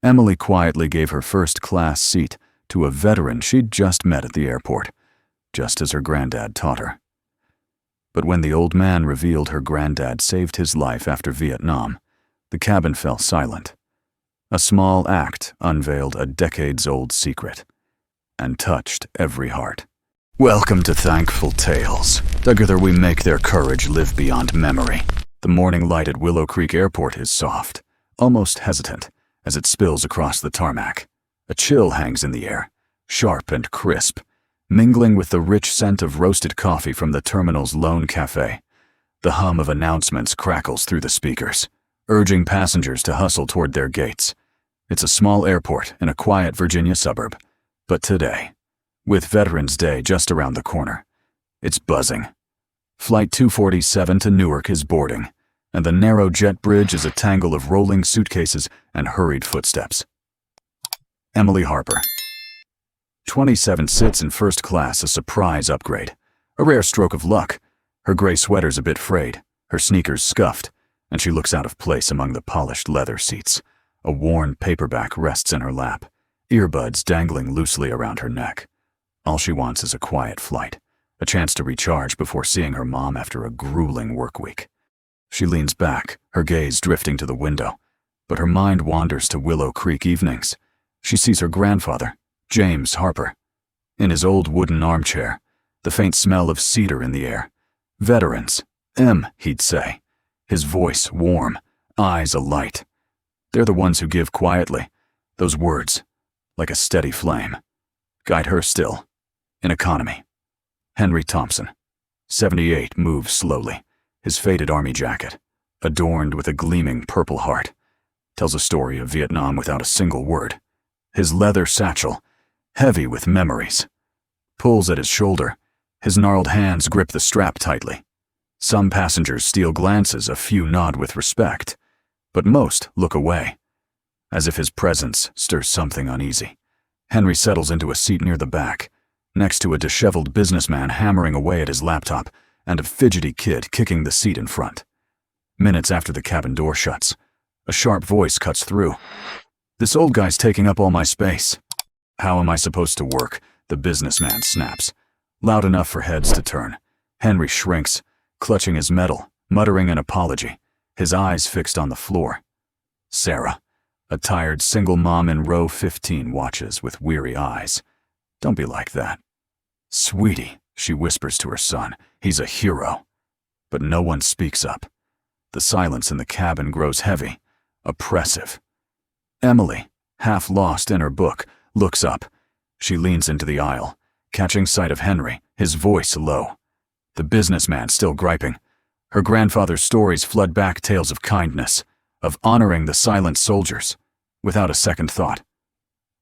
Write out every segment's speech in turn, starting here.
Emily quietly gave her first-class seat to a veteran she'd just met at the airport, just as her granddad taught her. But when the old man revealed her granddad saved his life after Vietnam, the cabin fell silent. A small act unveiled a decades-old secret and touched every heart. Welcome to Thankful Tales. Together we make their courage live beyond memory. The morning light at Willow Creek Airport is soft, almost hesitant, as it spills across the tarmac. A chill hangs in the air, sharp and crisp, mingling with the rich scent of roasted coffee from the terminal's lone cafe. The hum of announcements crackles through the speakers, urging passengers to hustle toward their gates. It's a small airport in a quiet Virginia suburb, but today, with Veterans Day just around the corner, it's buzzing. Flight 247 to Newark is boarding, and the narrow jet bridge is a tangle of rolling suitcases and hurried footsteps. Emily Harper. 27 sits in first class, a surprise upgrade. A rare stroke of luck. Her gray sweater's a bit frayed, her sneakers scuffed, and she looks out of place among the polished leather seats. A worn paperback rests in her lap, earbuds dangling loosely around her neck. All she wants is a quiet flight, a chance to recharge before seeing her mom after a grueling work week. She leans back, her gaze drifting to the window, but her mind wanders to Willow Creek evenings. She sees her grandfather, James Harper, in his old wooden armchair, the faint smell of cedar in the air. Veterans, he'd say, his voice warm, eyes alight. They're the ones who give quietly, those words, like a steady flame, guide her still, in economy. Henry Thompson, 78, moves slowly, his faded army jacket, adorned with a gleaming purple heart, tells a story of Vietnam without a single word. His leather satchel, heavy with memories, pulls at his shoulder, his gnarled hands grip the strap tightly. Some passengers steal glances, a few nod with respect, but most look away, as if his presence stirs something uneasy. Henry settles into a seat near the back, next to a disheveled businessman hammering away at his laptop and a fidgety kid kicking the seat in front. Minutes after the cabin door shuts, a sharp voice cuts through. "This old guy's taking up all my space." "How am I supposed to work?" the businessman snaps. Loud enough for heads to turn. Henry shrinks, clutching his metal, muttering an apology, his eyes fixed on the floor. Sarah, a tired single mom in row 15, watches with weary eyes. "Don't be like that." "Sweetie," she whispers to her son, "he's a hero." But no one speaks up. The silence in the cabin grows heavy, oppressive. Emily, half lost in her book, looks up. She leans into the aisle, catching sight of Henry, his voice low. The businessman still griping. Her grandfather's stories flood back tales of kindness, of honoring the silent soldiers, without a second thought.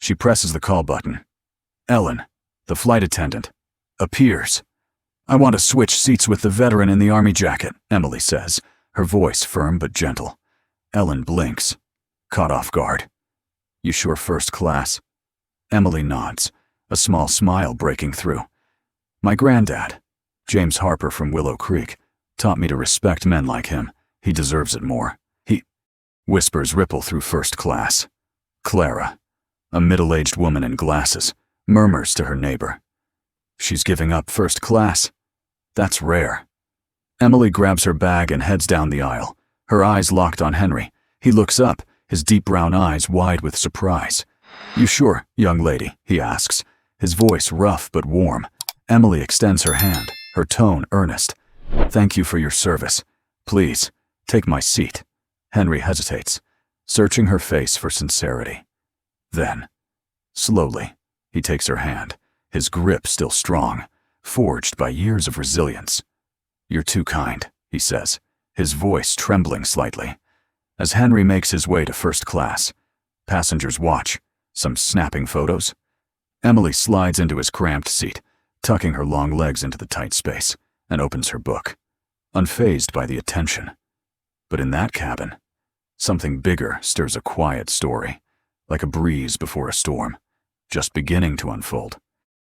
She presses the call button. Ellen, the flight attendant, appears. "I want to switch seats with the veteran in the army jacket," Emily says, her voice firm but gentle. Ellen blinks, caught off guard. "You sure first class?" Emily nods, a small smile breaking through. "My granddad, James Harper from Willow Creek, taught me to respect men like him. He deserves it more." Whispers ripple through first class. Clara, a middle-aged woman in glasses, murmurs to her neighbor. "She's giving up first class. That's rare." Emily grabs her bag and heads down the aisle, her eyes locked on Henry. He looks up, his deep brown eyes wide with surprise. "You sure, young lady?" he asks, his voice rough but warm. Emily extends her hand, her tone earnest. "Thank you for your service. Please, take my seat." Henry hesitates, searching her face for sincerity. Then, slowly, he takes her hand, his grip still strong, forged by years of resilience. "You're too kind," he says, his voice trembling slightly. As Henry makes his way to first class, passengers watch, some snapping photos. Emily slides into his cramped seat, tucking her long legs into the tight space, and opens her book, unfazed by the attention. But in that cabin, something bigger stirs a quiet story, like a breeze before a storm, just beginning to unfold.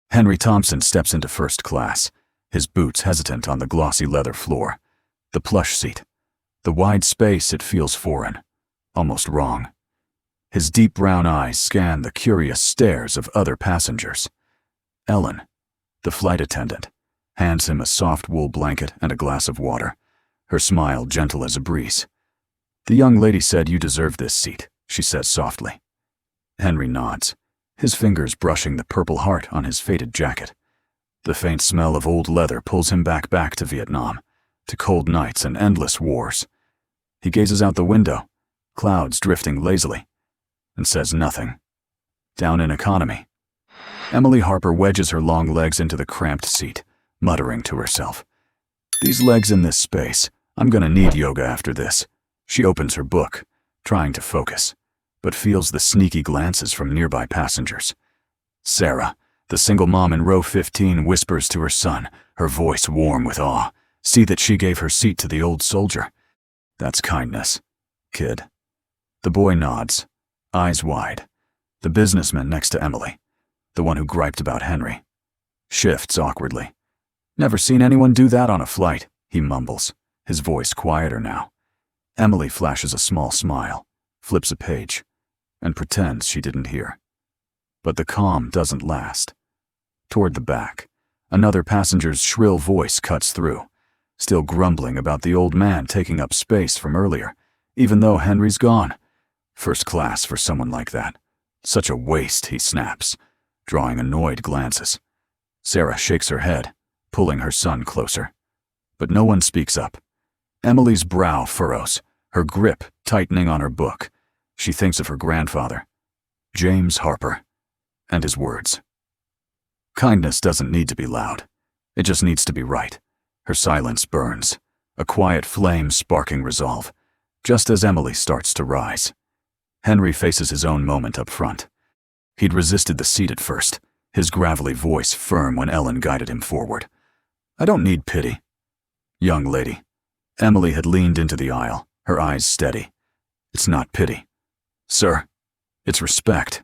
Henry Thompson steps into first class, his boots hesitant on the glossy leather floor. The plush seat, the wide space, it feels foreign, almost wrong. His deep brown eyes scan the curious stares of other passengers. Ellen, the flight attendant, hands him a soft wool blanket and a glass of water, her smile gentle as a breeze. "The young lady said you deserved this seat," she says softly. Henry nods, his fingers brushing the Purple Heart on his faded jacket. The faint smell of old leather pulls him back to Vietnam, to cold nights and endless wars. He gazes out the window, clouds drifting lazily, and says nothing. Down in economy, Emily Harper wedges her long legs into the cramped seat, muttering to herself, "These legs in this space, I'm gonna need yoga after this." She opens her book, trying to focus, but feels the sneaky glances from nearby passengers. Sarah, the single mom in row 15, whispers to her son, her voice warm with awe, "See that she gave her seat to the old soldier. That's kindness, kid." The boy nods, eyes wide. The businessman next to Emily, the one who griped about Henry, shifts awkwardly. "Never seen anyone do that on a flight," he mumbles, his voice quieter now. Emily flashes a small smile, flips a page, and pretends she didn't hear. But the calm doesn't last. Toward the back, another passenger's shrill voice cuts through, still grumbling about the old man taking up space from earlier, even though Henry's gone. First class for someone like that. Such a waste, he snaps, drawing annoyed glances. Sarah shakes her head, pulling her son closer. But no one speaks up. Emily's brow furrows, her grip tightening on her book. She thinks of her grandfather, James Harper, and his words. Kindness doesn't need to be loud. It just needs to be right. Her silence burns, a quiet flame sparking resolve, just as Emily starts to rise. Henry faces his own moment up front. He'd resisted the seat at first, his gravelly voice firm when Ellen guided him forward. "I don't need pity." "Young lady." Emily had leaned into the aisle, her eyes steady. "It's not pity, sir. It's respect.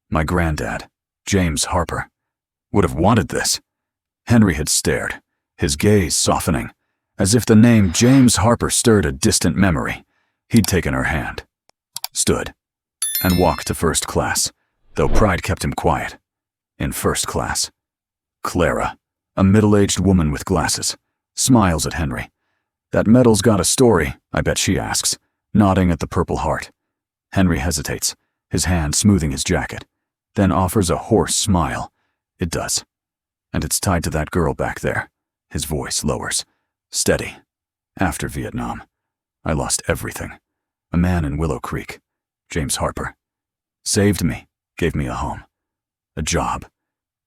My granddad, James Harper, would have wanted this." Henry had stared, his gaze softening, as if the name James Harper stirred a distant memory. He'd taken her hand, stood, and walked to first class, though pride kept him quiet. In first class, Clara, a middle-aged woman with glasses, smiles at Henry. "That medal's got a story, I bet," she asks, nodding at the Purple Heart. Henry hesitates, his hand smoothing his jacket, then offers a hoarse smile. "It does. And it's tied to that girl back there." His voice lowers. "Steady. After Vietnam, I lost everything. A man in Willow Creek, James Harper, saved me, gave me a home, a job.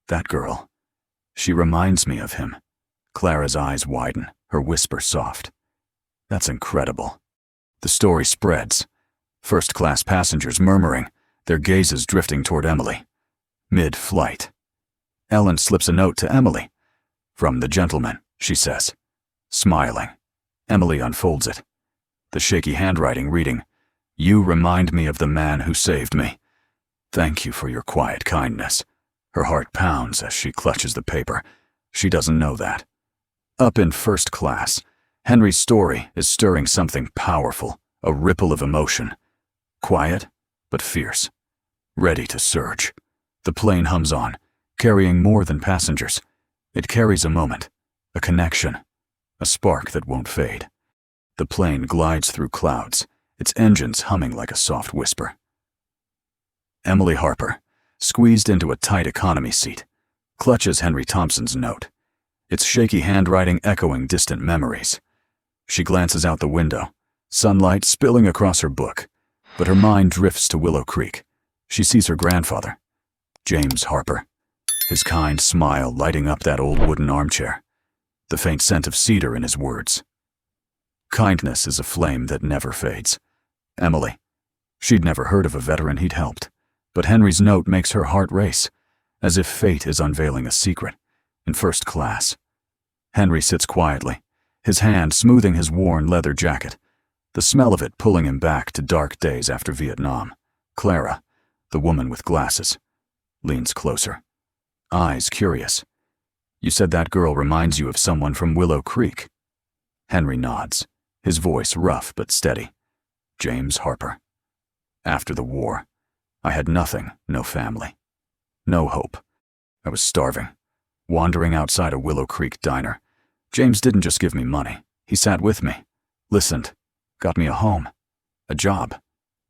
That girl, she reminds me of him." Clara's eyes widen, her whisper soft. "That's incredible." The story spreads. First-class passengers murmuring, their gazes drifting toward Emily. Mid-flight, Ellen slips a note to Emily. "From the gentleman," she says, smiling. Emily unfolds it, the shaky handwriting reading, "You remind me of the man who saved me. Thank you for your quiet kindness." Her heart pounds as she clutches the paper. She doesn't know that. Up in first class, Henry's story is stirring something powerful, a ripple of emotion. Quiet, but fierce. Ready to surge. The plane hums on, carrying more than passengers. It carries a moment, a connection, a spark that won't fade. The plane glides through clouds, its engines humming like a soft whisper. Emily Harper, squeezed into a tight economy seat, clutches Henry Thompson's note, its shaky handwriting echoing distant memories. She glances out the window, sunlight spilling across her book, but her mind drifts to Willow Creek. She sees her grandfather, James Harper, his kind smile lighting up that old wooden armchair, the faint scent of cedar in his words. Kindness is a flame that never fades. Emily, she'd never heard of a veteran he'd helped, but Henry's note makes her heart race, as if fate is unveiling a secret. In first class, Henry sits quietly, his hand smoothing his worn leather jacket, the smell of it pulling him back to dark days after Vietnam. Clara, the woman with glasses, leans closer, eyes curious. "You said that girl reminds you of someone from Willow Creek." Henry nods, his voice rough but steady. "James Harper. After the war, I had nothing, no family, no hope. I was starving, wandering outside a Willow Creek diner. James didn't just give me money. He sat with me, listened, got me a home, a job.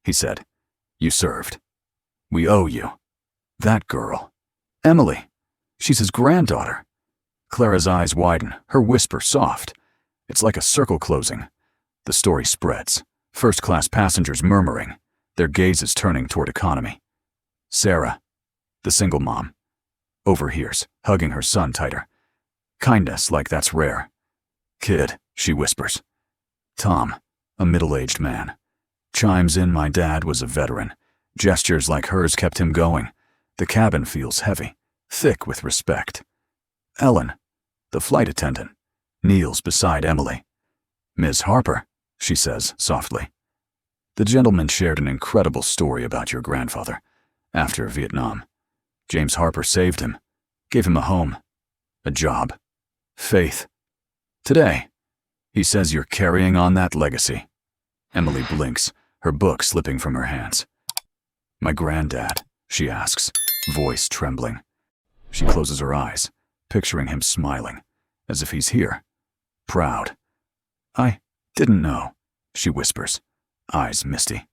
He said, "You served. We owe you." That girl, Emily, she's his granddaughter. Clara's eyes widen, her whisper soft. It's like a circle closing. The story spreads. First-class passengers murmuring, their gazes turning toward economy. Sarah, the single mom, overhears, hugging her son tighter. Kindness like that's rare. "Kid," she whispers. Tom, a middle-aged man, chimes in. My dad was a veteran. Gestures like hers kept him going. The cabin feels heavy, thick with respect. Ellen, the flight attendant, kneels beside Emily. "Ms. Harper," she says softly. "The gentleman shared an incredible story about your grandfather. After Vietnam, James Harper saved him, gave him a home, a job, faith. Today, he says you're carrying on that legacy." Emily blinks, her book slipping from her hands. "My granddad?" she asks, voice trembling. She closes her eyes, picturing him smiling, as if he's here, proud. "I didn't know," she whispers, eyes misty.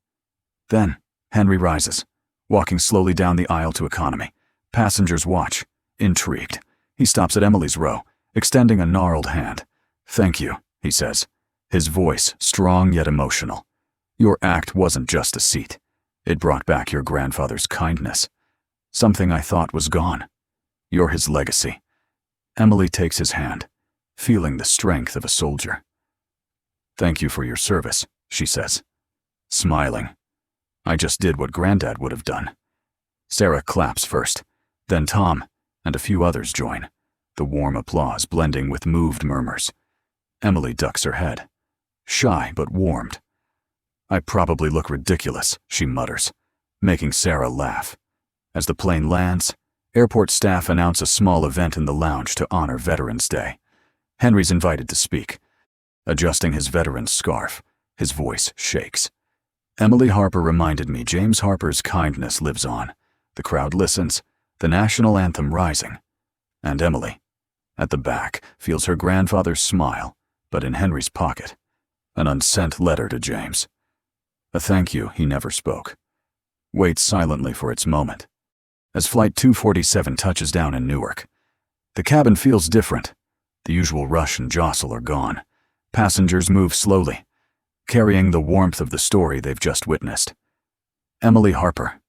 Then Henry rises, walking slowly down the aisle to economy. Passengers watch, intrigued. He stops at Emily's row, extending a gnarled hand. "Thank you," he says, his voice strong yet emotional. "Your act wasn't just a seat. It brought back your grandfather's kindness. Something I thought was gone. You're his legacy." Emily takes his hand, feeling the strength of a soldier. "Thank you for your service," she says, smiling. "I just did what Granddad would have done." Sarah claps first, then Tom and a few others join, the warm applause blending with moved murmurs. Emily ducks her head, shy but warmed. "I probably look ridiculous," she mutters, making Sarah laugh. As the plane lands, airport staff announce a small event in the lounge to honor Veterans Day. Henry's invited to speak. Adjusting his veteran's scarf, his voice shakes. "Emily Harper reminded me James Harper's kindness lives on." The crowd listens, the national anthem rising. And Emily, at the back, feels her grandfather's smile, but in Henry's pocket, an unsent letter to James. A thank you he never spoke. Waits silently for its moment. As Flight 247 touches down in Newark, the cabin feels different. The usual rush and jostle are gone. Passengers move slowly, carrying the warmth of the story they've just witnessed. Emily Harper,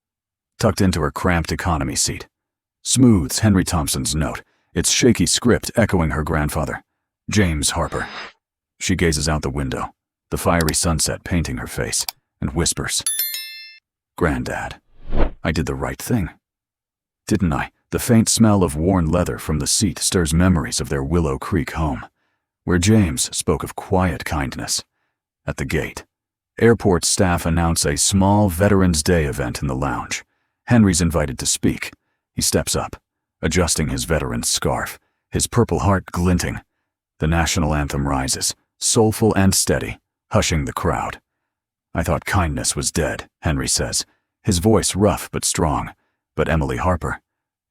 tucked into her cramped economy seat, smooths Henry Thompson's note, its shaky script echoing her grandfather, James Harper. She gazes out the window, the fiery sunset painting her face, and whispers, "Granddad, I did the right thing. Didn't I?" The faint smell of worn leather from the seat stirs memories of their Willow Creek home, where James spoke of quiet kindness. At the gate, airport staff announce a small Veterans Day event in the lounge. Henry's invited to speak. He steps up, adjusting his veteran's scarf, his purple heart glinting. The national anthem rises, soulful and steady, hushing the crowd. "I thought kindness was dead," Henry says, his voice rough but strong. But Emily Harper,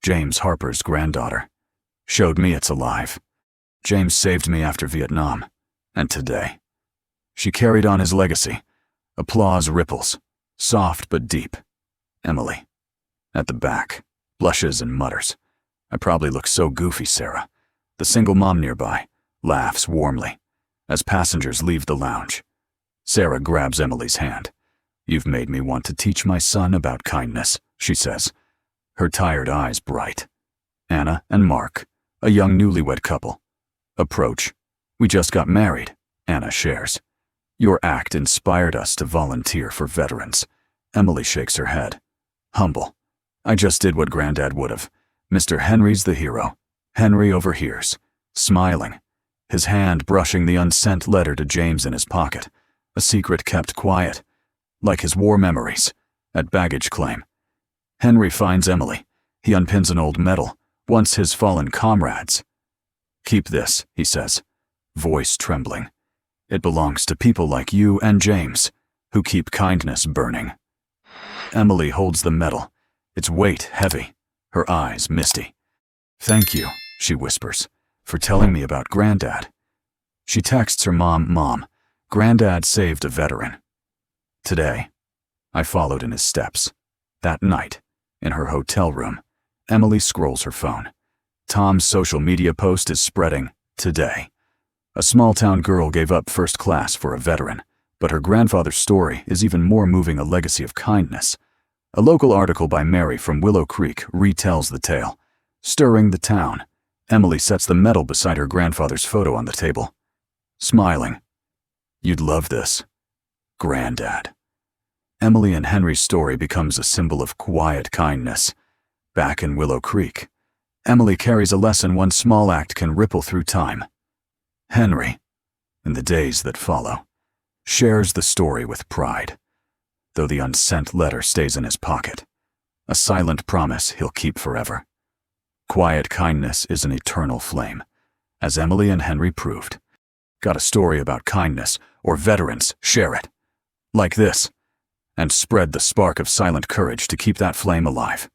James Harper's granddaughter, showed me it's alive. James saved me after Vietnam, and today. She carried on his legacy. Applause ripples, soft but deep. Emily, at the back, blushes and mutters, "I probably look so goofy, Sarah." The single mom nearby laughs warmly as passengers leave the lounge. Sarah grabs Emily's hand. "You've made me want to teach my son about kindness," she says, her tired eyes bright. Anna and Mark, a young newlywed couple, approach. "We just got married," Anna shares. "Your act inspired us to volunteer for veterans." Emily shakes her head, humble. "I just did what Granddad would have. Mr. Henry's the hero." Henry overhears, smiling, his hand brushing the unsent letter to James in his pocket, a secret kept quiet, like his war memories, at baggage claim. Henry finds Emily. He unpins an old medal, once his fallen comrades. "Keep this," he says, voice trembling. "It belongs to people like you and James, who keep kindness burning." Emily holds the medal, its weight heavy, her eyes misty. "Thank you," she whispers, "for telling me about Granddad." She texts her mom, "Mom, Granddad saved a veteran." Today, I followed in his steps. That night, in her hotel room, Emily scrolls her phone. Tom's social media post is spreading, "Today. A small-town girl gave up 1st class for a veteran, but her grandfather's story is even more moving, a legacy of kindness." A local article by Mary from Willow Creek retells the tale. Stirring the town, Emily sets the medal beside her grandfather's photo on the table, smiling. "You'd love this. Granddad." Emily and Henry's story becomes a symbol of quiet kindness. Back in Willow Creek, Emily carries a lesson one small act can ripple through time. Henry, in the days that follow, shares the story with pride, though the unsent letter stays in his pocket, a silent promise he'll keep forever. Quiet kindness is an eternal flame, as Emily and Henry proved. Got a story about kindness or veterans? Share it, like this, and spread the spark of silent courage to keep that flame alive.